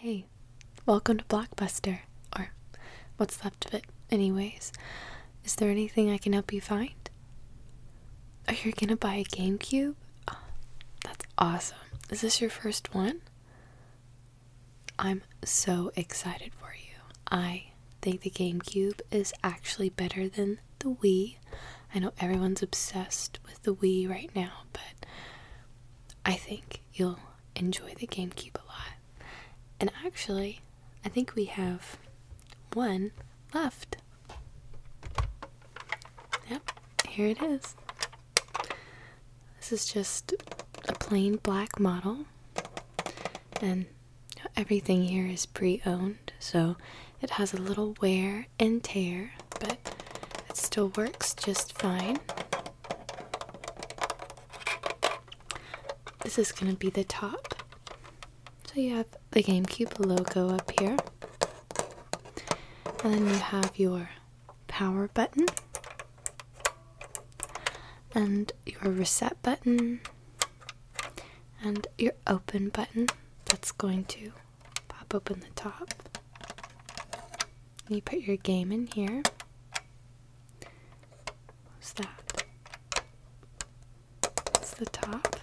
Hey, welcome to Blockbuster, or what's left of it anyways. Is there anything I can help you find? Oh, you're gonna buy a Gamecube? Oh, that's awesome. Is this your first one? I'm so excited for you. I think the Gamecube is actually better than the Wii. I know everyone's obsessed with the Wii right now, but I think you'll enjoy the Gamecube a lot. And actually, I think we have one left. Yep, here it is. This is just a plain black model, and everything here is pre-owned, so it has a little wear and tear, but it still works just fine. This is going to be the top. So you have the Gamecube logo up here, and then you have your power button, and your reset button, and your open button that's going to pop open the top. And you put your game in here. What's that? That's the top.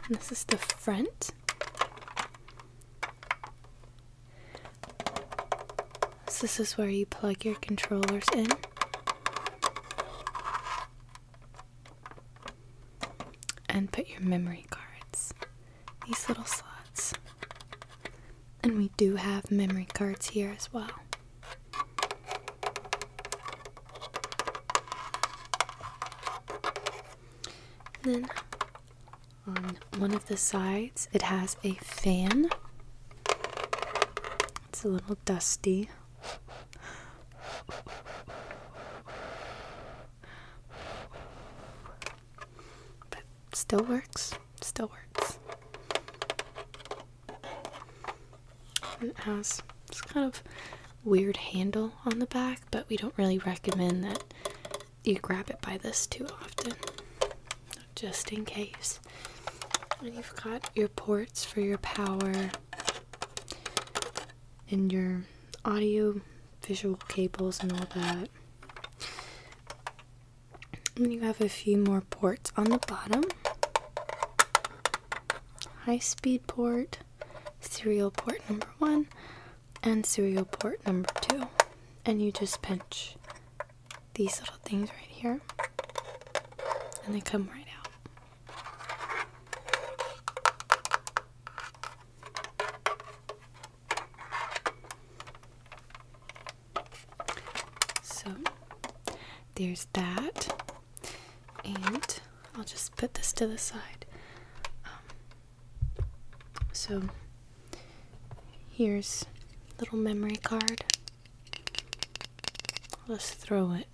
And this is the front. So this is where you plug your controllers in. And put your memory cards. These little slots. And we do have memory cards here as well. And then on one of the sides, it has a fan. It's a little dusty. But still works. Still works. And it has this kind of weird handle on the back, but we don't really recommend that you grab it by this too often. Just in case. And you've got your ports for your power and your audio visual cables and all that. And you have a few more ports on the bottom. High-speed port, serial port number 1, and serial port number 2. And you just pinch these little things right here, and they come right out. So there's that, and I'll just put this to the side. So here's a little memory card. I'll just throw it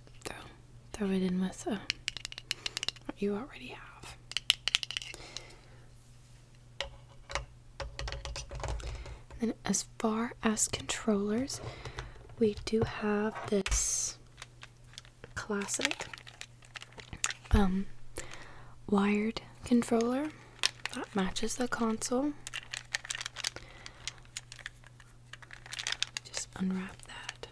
in with what you already have. And as far as controllers, we do have this classic wired controller that matches the console. Just unwrap that.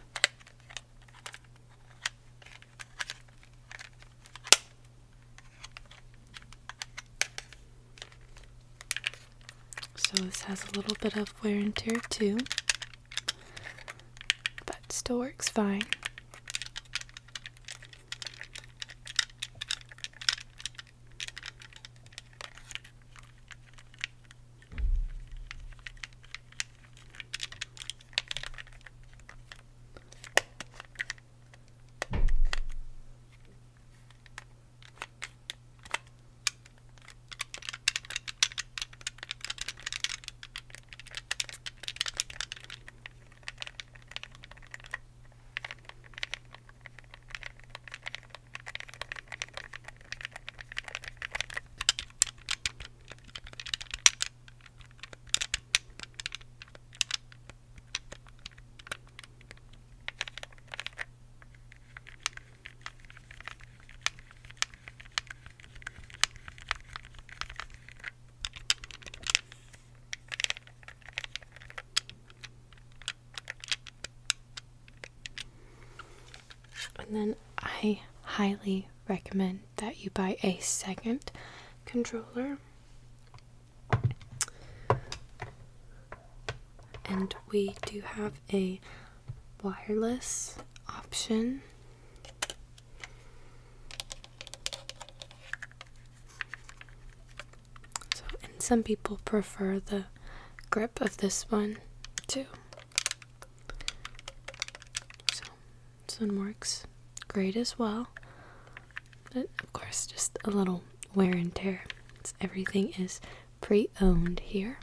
So this has a little bit of wear and tear too, but still works fine. And then I highly recommend that you buy a second controller. And we do have a wireless option. So, and some people prefer the grip of this one too. So this one works great as well. But of course, just a little wear and tear. Everything is pre-owned here.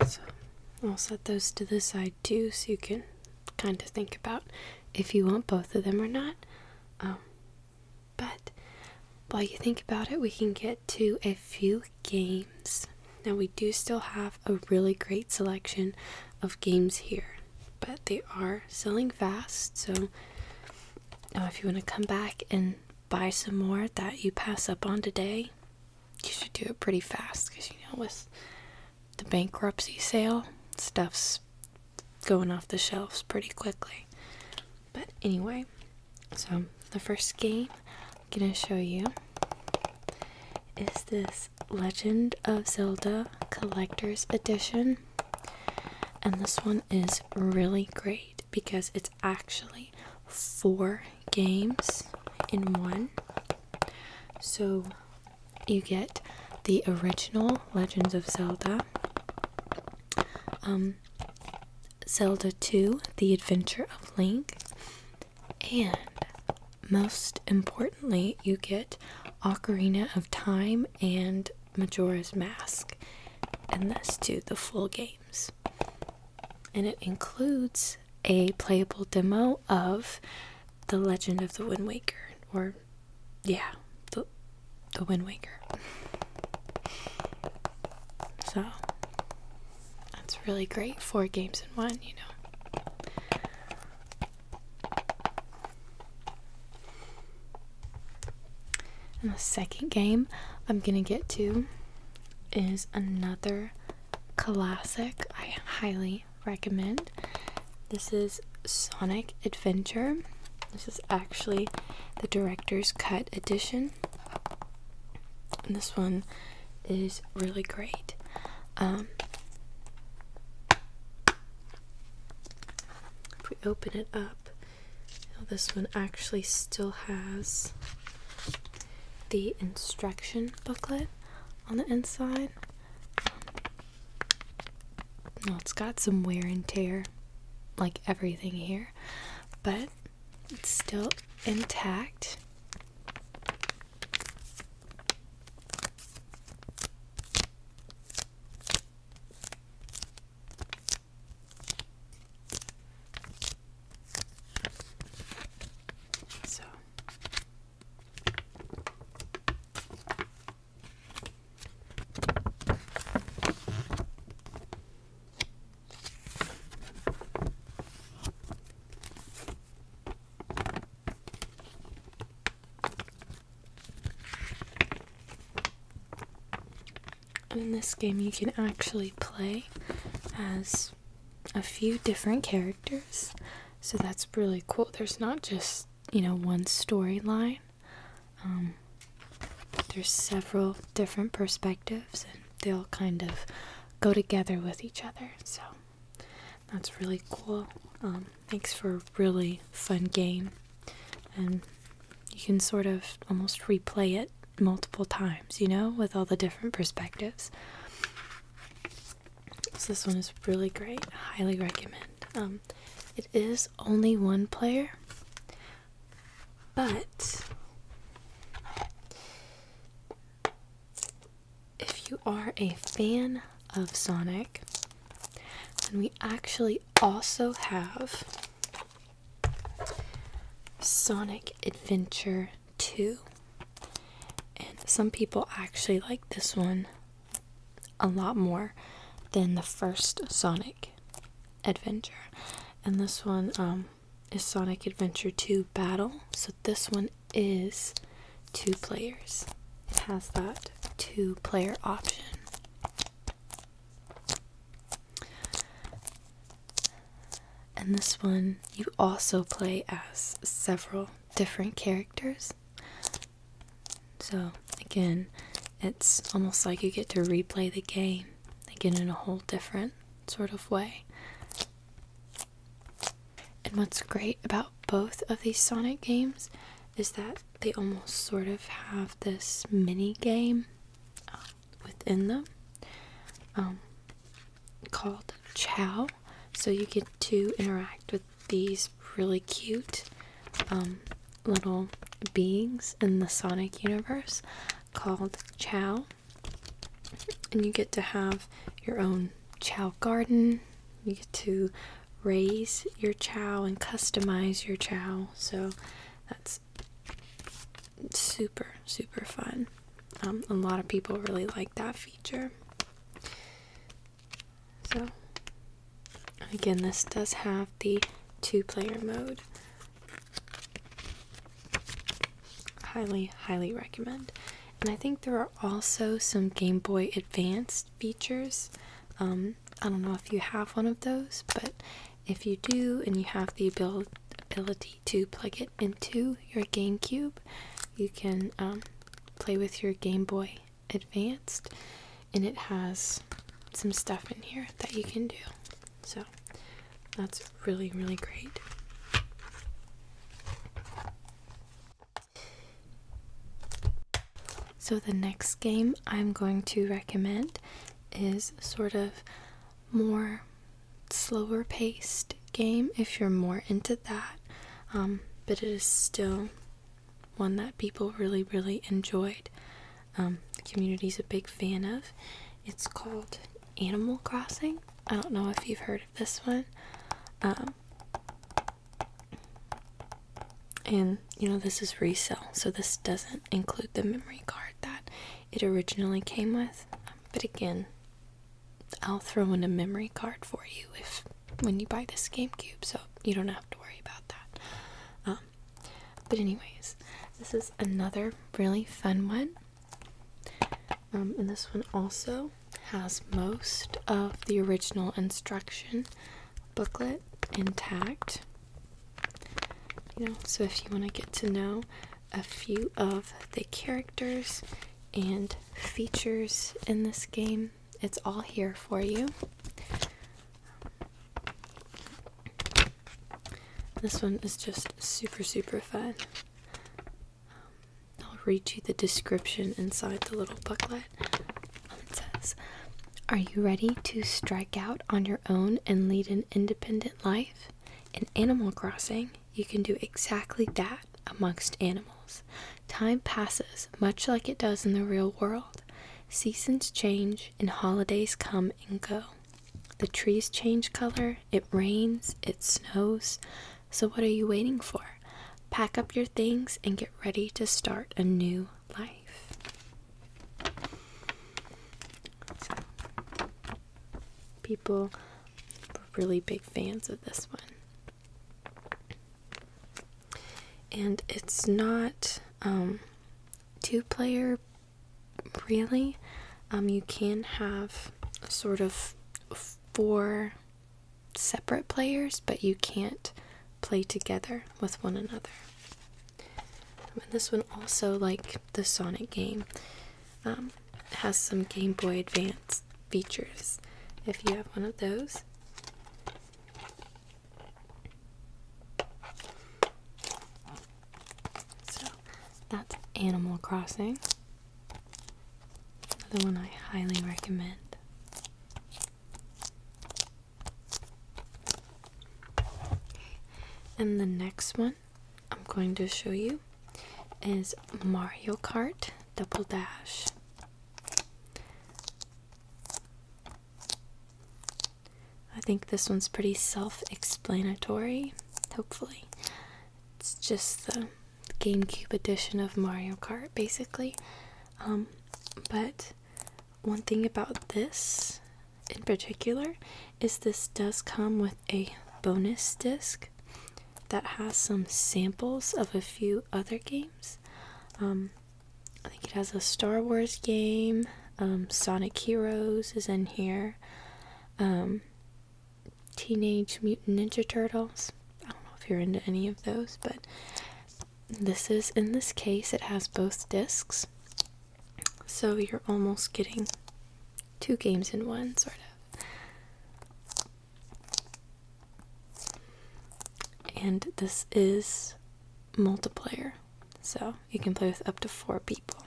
So I'll set those to the side too, so you can kind of think about if you want both of them or not. But while you think about it, we can get to a few games. Now, we do still have a really great selection of games here, but they are selling fast. So if you want to come back and buy some more that you pass up on today, you should do it pretty fast, because with the bankruptcy sale, stuff's going off the shelves pretty quickly. But anyway, so the first game I'm gonna show you is this Legend of Zelda Collector's Edition. And this one is really great because it's actually 4 games in one. So you get the original Legends of Zelda, Zelda 2, The Adventure of Link, and most importantly, you get Ocarina of Time and Majora's Mask, and that's 2, the full games. And it includes a playable demo of The Legend of the Wind Waker, or yeah, the Wind Waker. So that's really great. 4 games in one, And the second game I'm gonna get to is another classic I highly recommend. This is Sonic Adventure. This is actually the Director's Cut edition. And this one is really great. If we open it up, this one actually still has the instruction booklet on the inside. Well, it's got some wear and tear, like everything here, but it's still intact. In this game, you can actually play as a few different characters, so that's really cool. There's not just, one storyline. There's several different perspectives, and they all kind of go together with each other, so that's really cool. Makes for a really fun game, and you can sort of almost replay it multiple times, with all the different perspectives. So this one is really great. I highly recommend. It is only 1 player, but if you are a fan of Sonic, And we actually also have Sonic Adventure 2. And some people actually like this one a lot more than the first Sonic Adventure. And this one is Sonic Adventure 2 Battle. So this one is 2 players. It has that 2-player option. And this one you also play as several different characters. So again, it's almost like you get to replay the game again in a whole different sort of way. And what's great about both of these Sonic games is that they almost sort of have this mini game within them called Chow. So you get to interact with these really cute little beings in the Sonic universe called Chow. And you get to have your own Chow garden. You get to raise your Chow and customize your Chow. So that's super, super fun. A lot of people really like that feature. So, again, this does have the 2-player mode. Highly, highly recommend. And I think there are also some Game Boy Advanced features. I don't know if you have one of those, but if you do and you have the ability to plug it into your GameCube, you can play with your Game Boy Advanced, and it has some stuff in here that you can do. So that's really, really great. So the next game I'm going to recommend is sort of more slower paced game if you're more into that, but it is still one that people really, really enjoyed. The community's a big fan of. It's called Animal Crossing. I don't know if you've heard of this one. And you know, this is resale, so this doesn't include the memory card that it originally came with. But again, I'll throw in a memory card for you when you buy this GameCube, so you don't have to worry about that. But anyways, this is another really fun one. And this one also has most of the original instruction booklet intact. You know, so if you want to get to know a few of the characters and features in this game, it's all here for you. This one is just super, super fun. I'll read you the description inside the little booklet. It says, "Are you ready to strike out on your own and lead an independent life? In Animal Crossing, you can do exactly that amongst animals. Time passes much like it does in the real world. Seasons change and holidays come and go. The trees change color, it rains, it snows. So what are you waiting for? Pack up your things and get ready to start a new life." So, people were really big fans of this one. And it's not 2-player really. You can have sort of 4 separate players, but you can't play together with one another. And this one also, like the Sonic game, has some Game Boy Advance features if you have one of those. So that's Animal Crossing. Another one I highly recommend. And the next one I'm going to show you is Mario Kart Double Dash. think this one's pretty self-explanatory, hopefully. It's just the GameCube edition of Mario Kart, basically. But one thing about this in particular is this does come with a bonus disc that has some samples of a few other games. I think it has a Star Wars game, Sonic Heroes is in here, Teenage Mutant Ninja Turtles. I don't know if you're into any of those, but this is, in this case, it has both discs. So you're almost getting 2 games in one, sort of. And this is multiplayer, so you can play with up to 4 people.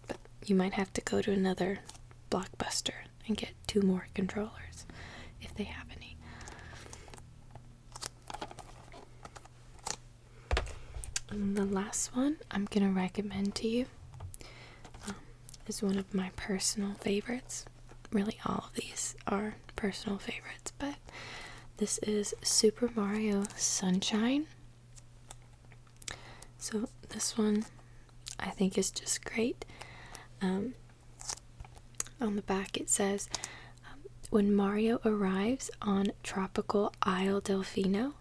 But you might have to go to another Blockbuster and get 2 more controllers, if they have any. And the last one I'm gonna recommend to you is one of my personal favorites. Really, all of these are personal favorites, but this is Super Mario Sunshine. So this one I think is just great. On the back it says, when Mario arrives on tropical Isle Delfino,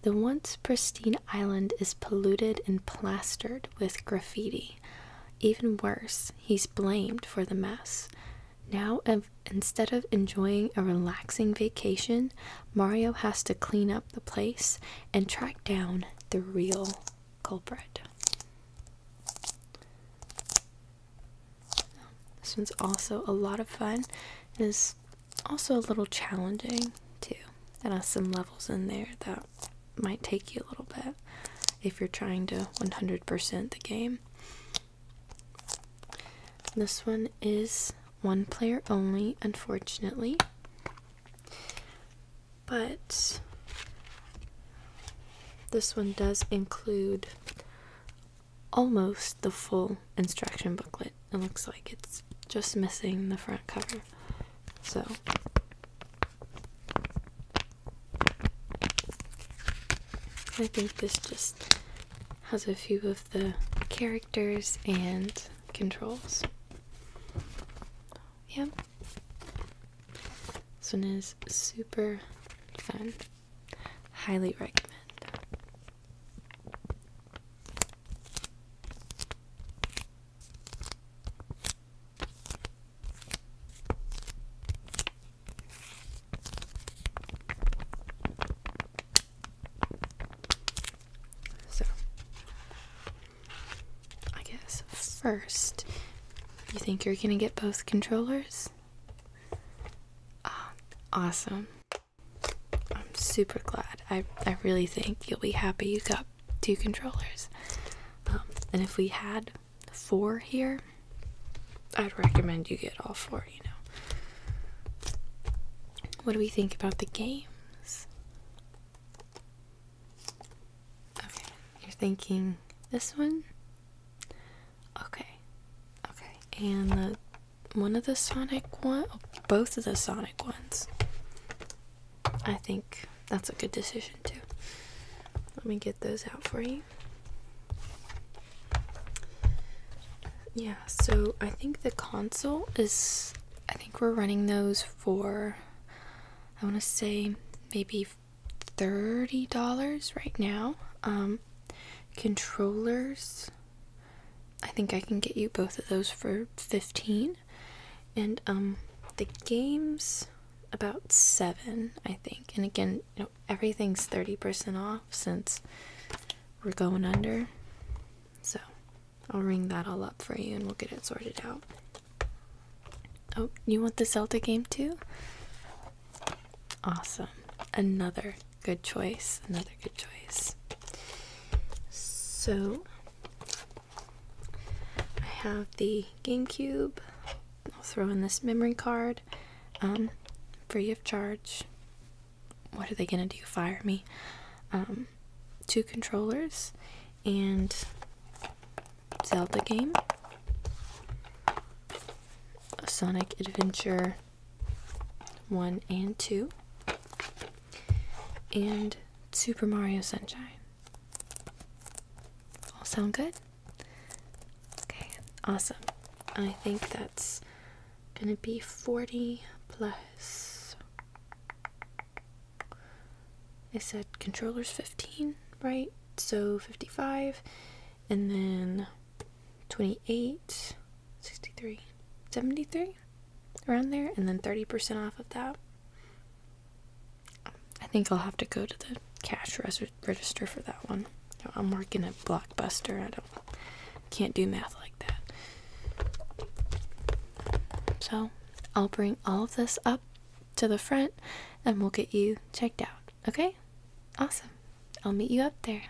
the once pristine island is polluted and plastered with graffiti. Even worse, he's blamed for the mess. Now, instead of enjoying a relaxing vacation, Mario has to clean up the place and track down the real culprit. This one's also a lot of fun. It is also a little challenging too. It has some levels in there that might take you a little bit if you're trying to 100% the game. This one is 1 player only, unfortunately, but this one does include almost the full instruction booklet. It looks like it's just missing the front cover. So I think this just has a few of the characters and controls. Yep. This one is super fun. Highly recommend. So, I guess first, you think you're gonna get both controllers? Oh, awesome. I'm super glad. I really think you'll be happy you got 2 controllers. And if we had 4 here, I'd recommend you get all 4, you know. What do we think about the games? Okay, you're thinking this one? Okay. And one of the Sonic one, both of the Sonic ones. I think that's a good decision too. Let me get those out for you. Yeah, so I think the console is, I think we're running those for, I want to say maybe $30 right now. Controllers, I think I can get you both of those for $15, and the games about $7, I think. And again, you know, everything's 30% off since we're going under, so I'll ring that all up for you and we'll get it sorted out. Oh, you want the Zelda game too? Awesome. Another good choice. So I have the GameCube. I'll throw in this memory card, free of charge. What are they gonna do? Fire me? 2 controllers and Zelda game, a Sonic Adventure 1 and 2, and Super Mario Sunshine. All sound good? Okay, awesome. I think that's gonna be 40 plus. I said controllers 15, right? So 55, and then 28, 63, 73, around there, and then 30% off of that. I think I'll have to go to the cash register for that one. I'm working at Blockbuster. Can't do math like that. So I'll bring all of this up to the front and we'll get you checked out. Okay? Awesome. I'll meet you up there.